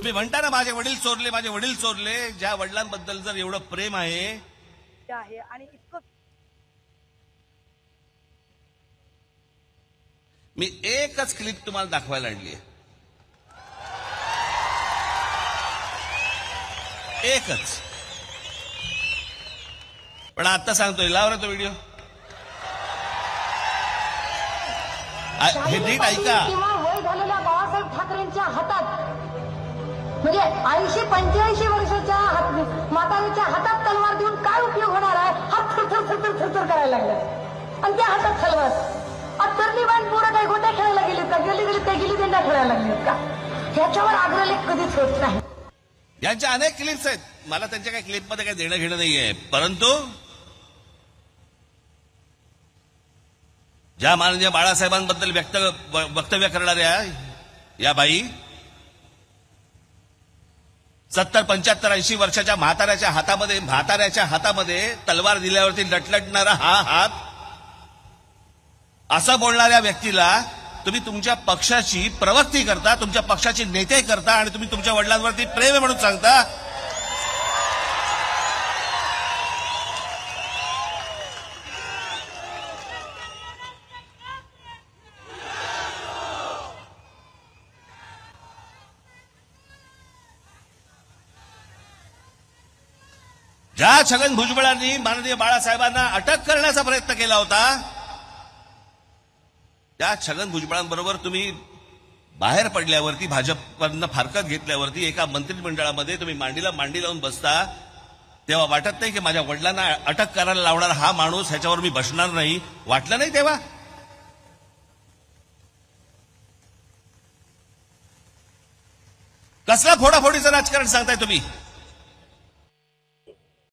तुम्ही म्हणता ना माझे वडील चोरले, ज्या वडिलांबद्दल जर एवढं प्रेम आहे आणि इतकं मी एकच क्लिप तुम्हाला दाखवायला आणली आहे, एकच. पण आता सांगतोय, लाव रे तो व्हिडिओ. हे नीट ऐका. किंवा वय झालेल्या बाळासाहेब ठाकरेंच्या हातात, म्हणजे 80-85 वर्षाच्या म्हातारीच्या हातात तलवार देऊन काय उपयोग होणार आहे? हात थरथर करायला लागला आणि त्या हातात तलवार. तरली बाण पोरं काही गोट्या खेळायला गेलीत का? गेली दंडा खेळायला लागलीत का? ह्याच्यावर अग्रलेख कधीच होत नाही. यांच्या अनेक क्लिप्स आहेत, मला त्यांच्या काही क्लिपमध्ये काही देणं घेणं नाहीये. परंतु ज्या माननीय बाळासाहेबांबद्दल वक्तव्य करणाऱ्या या बाई 70-75-80 वर्षाच्या म्हाताऱ्याच्या हातामध्ये तलवार दिल्यावरती लटलटणारा हा हात, असं बोलणाऱ्या व्यक्तीला तुम्ही तुमच्या पक्षाची प्रवक्ती करता, तुमच्या पक्षाचे नेते करता आणि तुम्ही तुमच्या वडिलांवरती प्रेम आहे म्हणून सांगता. ज्या छगन भुजबळांनी माननीय बाळासाहेबांना अटक करण्याचा प्रयत्न केला होता, त्या छगन भुजबळांबरोबर तुम्ही बाहेर पडल्यावरती, भाजपनं फारकत घेतल्यावरती एका मंत्रिमंडळामध्ये तुम्ही मांडीला मांडी लावून बसता, तेव्हा वाटत नाही की माझ्या वडिलांना अटक करायला लावणारा हा माणूस, ह्याच्यावर मी बसणार नाही? वाटलं नाही तेव्हा? कसला फोडाफोडीचं राजकारण सांगताय तुम्ही?